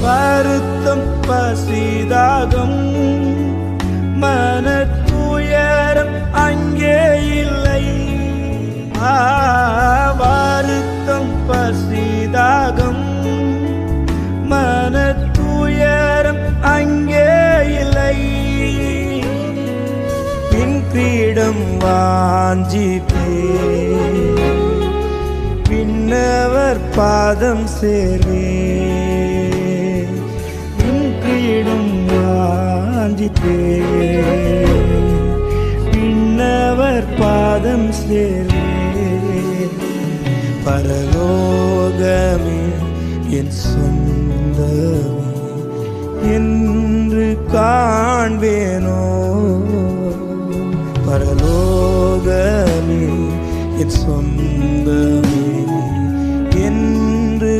வருத்தம் பசிதாகம் மனத்துயரம் அங்கே இல்லை. வருத்தம் பசிதாகம் மனத்துயரம் அங்கே இல்லை. பின் கிரீடம் வாஞ்சிப்பே பின்னவர் பாதம் சேர்வே. பின் கிரீடம் வாஞ்சிப்பே பின்னவர் பாதம் சேர்வே. பரலோகமே என் சொந்தமே என்று காண்பேனோ. பரலோகமே என் சொந்தமே என்று